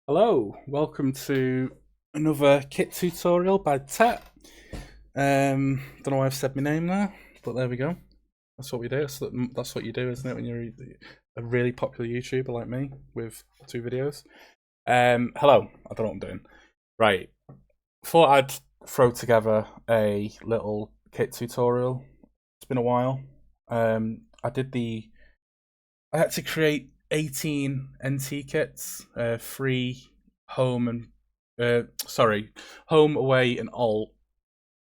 Hello, welcome to another kit tutorial by Tet. Don't know why I've said my name there, but there we go. That's what we do. That's what you do, isn't it, when you're a really popular YouTuber like me with 2 videos? Hello, I don't know what I'm doing. Right, thought I'd throw together a little kit tutorial. It's been a while. I had to create 18 NT kits, free home and home, away, and alt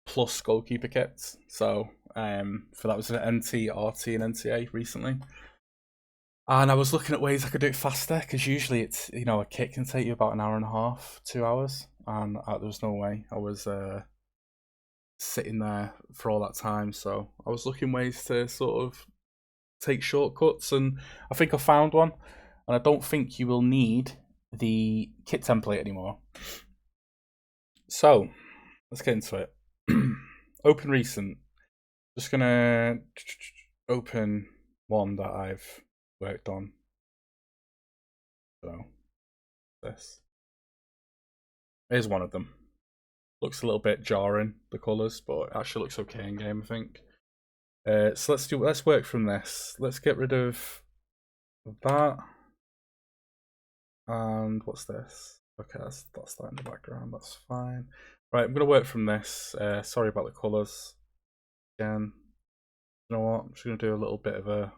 plus goalkeeper kits. So for that was an NT, RT, and NTA recently. And I was looking at ways I could do it faster because usually it's a kit can take you about an hour and a half, 2 hours, and there was no way I was sitting there for all that time. So I was looking ways to sort of take shortcuts, and I think I found one. And I don't think you will need the kit template anymore. So let's get into it. Open recent. Just gonna open one that I've worked on. So this. Here's one of them. Looks a little bit jarring, the colours, but it actually looks okay in game, I think. So let's work from this. Let's get rid of that. And what's this? Okay, that's that in the background. That's fine. Right, I'm gonna work from this. Sorry about the colours. Again, you know what? I'm just gonna do a little bit of a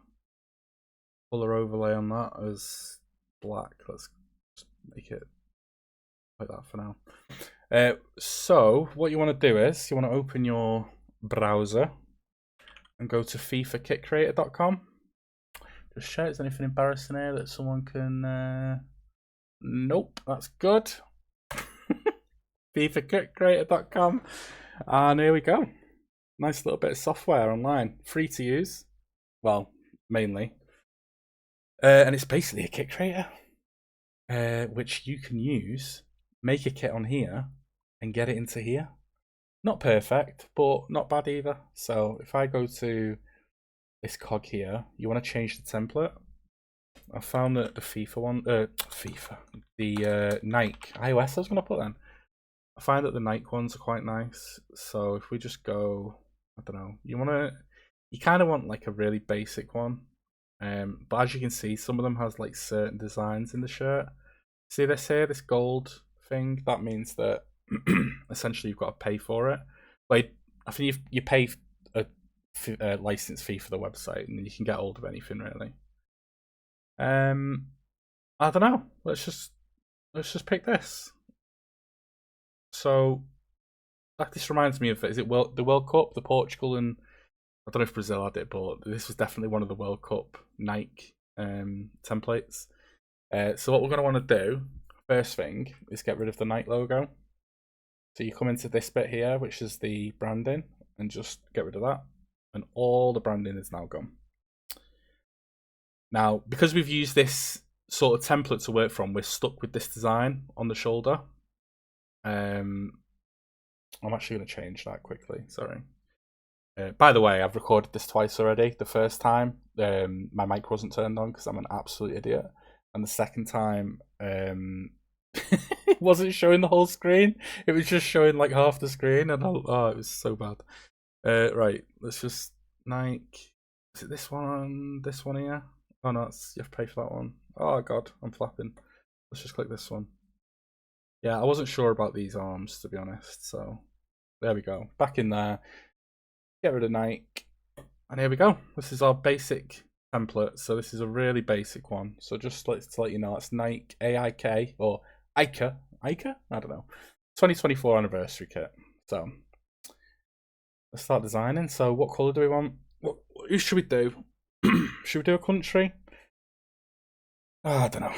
colour overlay on that as black. Let's just make it like that for now. So what you want to do is you want to open your browser and go to FIFAKitCreator.com. Just check there's anything embarrassing here that someone can. Nope, that's good. FIFAKitCreator.com, and here we go. Nice little bit of software online, free to use. Well, mainly. And it's basically a kit creator, which you can use, make a kit on here, and get it into here. Not perfect, but not bad either. So if I go to this cog here, you want to change the template. I found that the FIFA one, the Nike iOS I was going to put then. I find that the Nike ones are quite nice. So if we just go, I don't know, you kind of want like a really basic one. But as you can see, some of them has like certain designs in the shirt. See this here, this gold thing? That means that essentially you've got to pay for it. Like, I think you pay a license fee for the website, and you can get hold of anything really. I don't know. Let's just pick this. So this reminds me of, is it the World Cup, the Portugal, and I don't know if Brazil had it, but this was definitely one of the World Cup Nike templates. So what we're going to want to do, first thing, is get rid of the Nike logo. So you come into this bit here, which is the branding, and just get rid of that. And all the branding is now gone. Now, because we've used this sort of template to work from, we're stuck with this design on the shoulder. I'm actually going to change that quickly, sorry. By the way, I've recorded this twice already. The first time, my mic wasn't turned on because I'm an absolute idiot. And the second time, it wasn't showing the whole screen. It was just showing like half the screen, and it was so bad. Right, let's just Nike. Is it this one? This one here? Oh no, you have to pay for that one. Oh god, I'm flapping. Let's just click this one. Yeah, I wasn't sure about these arms, to be honest. So there we go. Back in there. Get rid of Nike. And here we go. This is our basic template. So this is a really basic one. So just to let you know, it's Nike AIK or Ica. Ica? I don't know. 2024 anniversary kit. So let's start designing. So what colour do we want? Who should we do? Should we do a country? Oh, I don't know.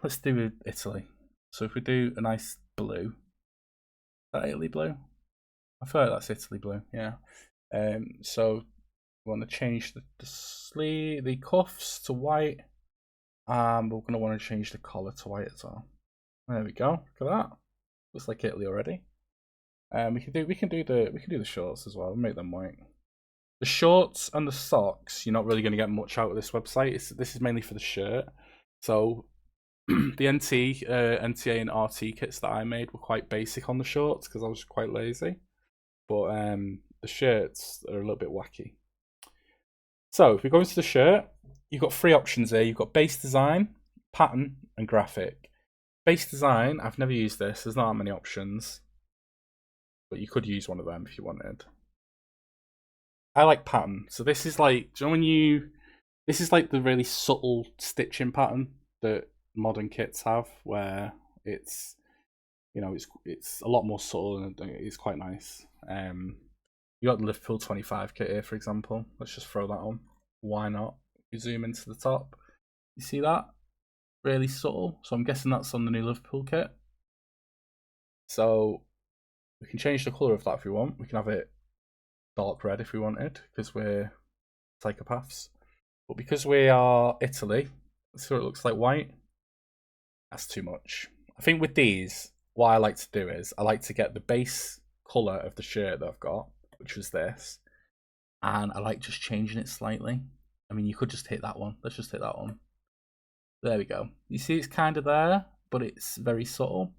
Let's do Italy. So if we do a nice blue, is that Italy blue? I feel like that's Italy blue, yeah. So we want to change the cuffs to white, and we're going to want to change the collar to white as well. There we go. Look at that. Looks like Italy already. We can do the shorts as well. Make them white. The shorts and the socks, you're not really going to get much out of this website. This is mainly for the shirt. So the NTA and RT kits that I made were quite basic on the shorts because I was quite lazy. But the shirts are a little bit wacky. So if we go into the shirt, you've got three options here. You've got base design, pattern, and graphic. Base design, I've never used this. There's not that many options. But you could use one of them if you wanted. I like pattern. So this is like, do you know when you... This is like the really subtle stitching pattern that modern kits have, where it's, you know, it's a lot more subtle and it's quite nice. You got the Liverpool 25 kit here, for example. Let's just throw that on. Why not? You zoom into the top. You see that? Really subtle. So I'm guessing that's on the new Liverpool kit. So we can change the colour of that if we want. We can have it dark red if we wanted, because we're psychopaths. But because we are Italy, so it looks like white. That's too much. I think with these, what I like to do is I like to get the base colour of the shirt that I've got, which was this, and I like just changing it slightly. I mean, you could just hit that one. Let's just hit that one. There we go. You see it's kind of there, but it's very subtle.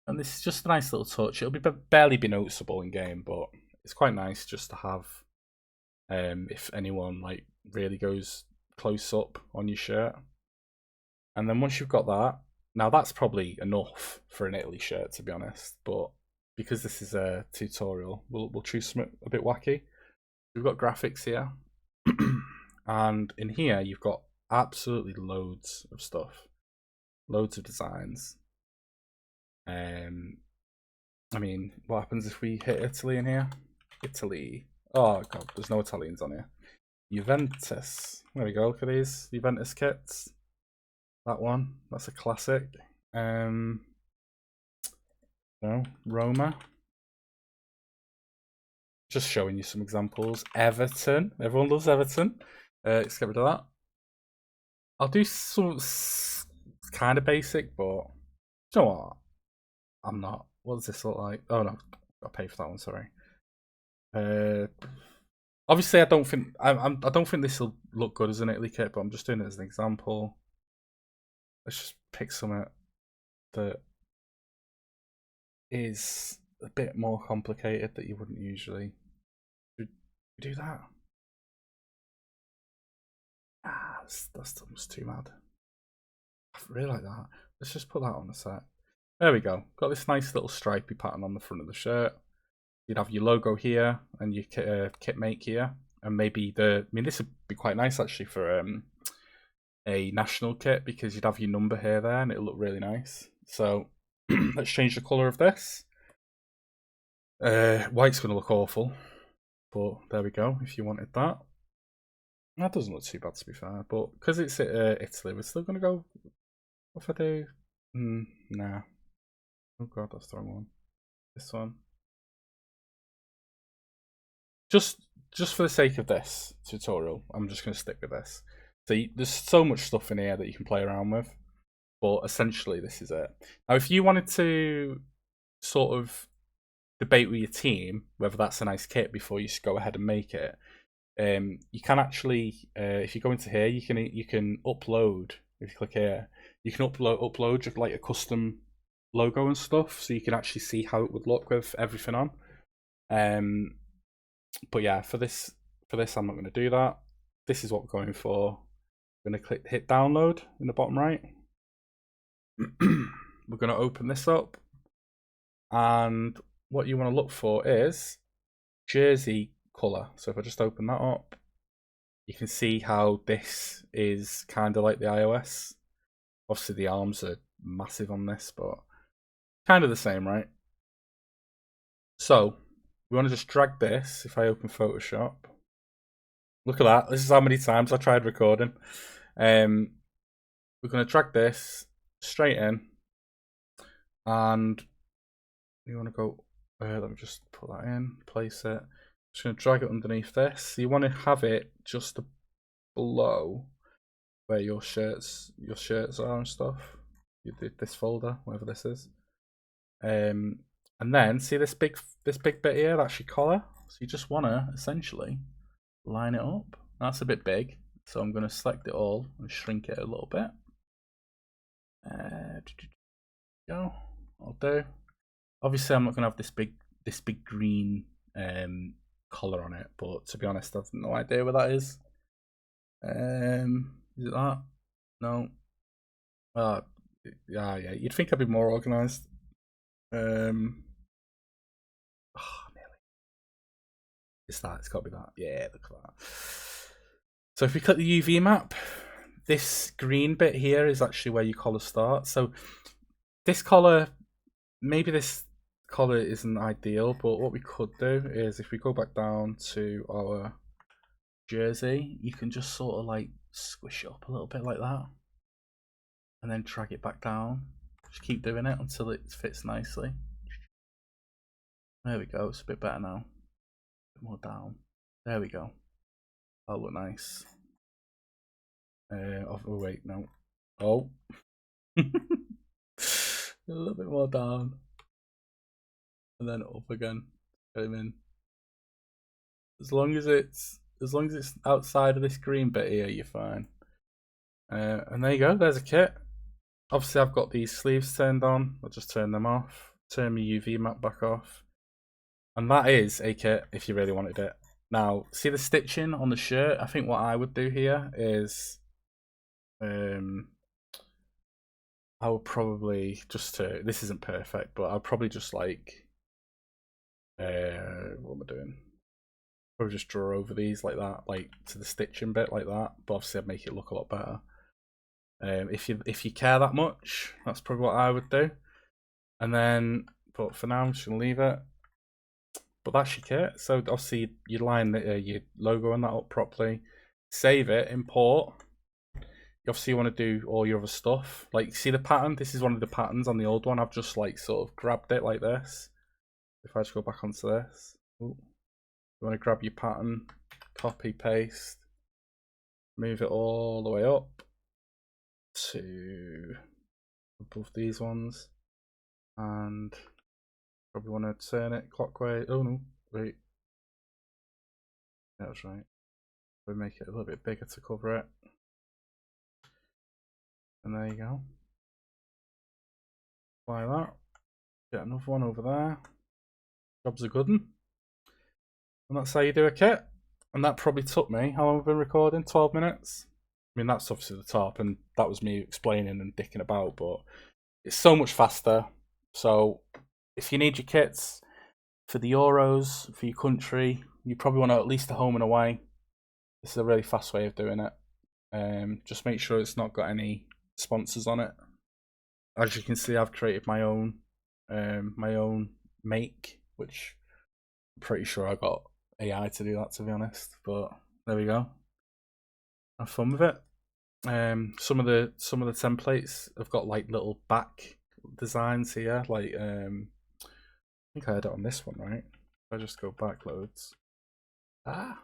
And this is just a nice little touch. It'll barely be noticeable in game, but it's quite nice just to have, if anyone like really goes close up on your shirt. And then once you've got that, now that's probably enough for an Italy shirt, to be honest, but because this is a tutorial, we'll choose something a bit wacky. We've got graphics here, and in here you've got absolutely loads of stuff, loads of designs. I mean, what happens if we hit Italy in here? Italy. Oh god, there's no Italians on here. Juventus. There we go. Look at these Juventus kits. That one. That's a classic. No, Roma. Just showing you some examples. Everton. Everyone loves Everton. Let's get rid of that. I'll do some kind of basic, but you know what? I'm not. What does this look like? Oh no, I'll pay for that one. Sorry. Obviously, I don't think I don't think this will look good as an Italy kit, but I'm just doing it as an example. Let's just pick something that is a bit more complicated that you wouldn't usually do that. That's almost too mad. I really like that. Let's just put that on a sec. There we go. Got this nice little stripy pattern on the front of the shirt. You'd have your logo here and your kit make here, and maybe I mean, this would be quite nice actually for a national kit because you'd have your number here there, and it'll look really nice. So let's change the color of this. White's going to look awful, but there we go. If you wanted that, that doesn't look too bad to be fair. But because it's Italy, we're still going to go. What if I do? Nah. Oh god, that's the wrong one. This one. Just for the sake of this tutorial, I'm just going to stick with this. So there's so much stuff in here that you can play around with, but essentially this is it. Now, if you wanted to sort of debate with your team whether that's a nice kit before you go ahead and make it, you can actually, if you go into here, you can upload. If you click here, you can upload just like a custom logo and stuff, so you can actually see how it would look with everything on. But yeah, for this I'm not going to do that. This is what we're going for. I'm going to hit download in the bottom right. We're going to open this up, and what you want to look for is jersey color. So if I just open that up, you can see how this is kind of like the iOS. Obviously the arms are massive on this, but kind of the same, right? So we want to just drag this. If I open Photoshop, look at that. This is how many times I tried recording. We're going to drag this straight in, and you want to go. Let me just put that in, place it. Just going to drag it underneath this. You want to have it just below where your shirts are and stuff. This folder, whatever this is. And then see this big bit here, that's your collar. So you just want to essentially line it up. That's a bit big, so I'm going to select it all and shrink it a little bit. Go. I'll do. Obviously, I'm not gonna have this big green collar on it, but to be honest, I've no idea what that is. Is it that? No. Yeah. You'd think I'd be more organised. Nearly. It's that. It's got to be that. Yeah, look at that. So if we click the UV map, this green bit here is actually where your collar starts. So this collar, maybe this collar isn't ideal, but what we could do is if we go back down to our jersey, you can just sort of like squish it up a little bit like that, and then drag it back down. Just keep doing it until it fits nicely. There we go. It's a bit better now. A bit more down. There we go. That'll look nice. Oh wait, no. Oh. A little bit more down. And then up again. Put him in. As long as it's outside of this green bit here, you're fine. And there you go, there's a kit. Obviously I've got these sleeves turned on. I'll just turn them off. Turn my UV map back off. And that is a kit if you really wanted it. Now, see the stitching on the shirt? I think what I would do here is I would probably just this isn't perfect, but I'll probably just like what am I doing? Probably just draw over these like that, like to the stitching bit like that. But obviously I'd make it look a lot better. If you care that much, that's probably what I would do. And then, but for now I'm just gonna leave it. But that's your kit. So obviously you line your logo on that up properly. Save it, import. Obviously you want to do all your other stuff. Like, see the pattern? This is one of the patterns on the old one. I've just like sort of grabbed it like this. If I just go back onto this. Ooh. You want to grab your pattern, copy, paste, move it all the way up to above these ones, and probably want to turn it clockwise. Oh no, wait. That's right. We make it a little bit bigger to cover it. And there you go. Apply that. Get another one over there. Job's a good one. And that's how you do a kit. And that probably took me, how long have I been recording? 12 minutes? I mean, that's obviously the top, and that was me explaining and dicking about, but it's so much faster. So if you need your kits for the Euros, for your country, you probably want to at least a home and away. This is a really fast way of doing it. Just make sure it's not got any sponsors on it. As you can see, I've created my own make, which I'm pretty sure I got AI to do that, to be honest. But there we go. Have fun with it. Some of the templates have got like little back designs here. Like I think I had it on this one, right? If I just go back loads. Yeah,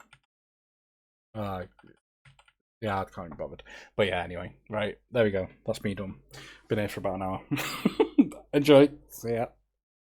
I can't be bothered. But yeah, anyway, right, there we go. That's me done. Been here for about an hour. Enjoy. See ya.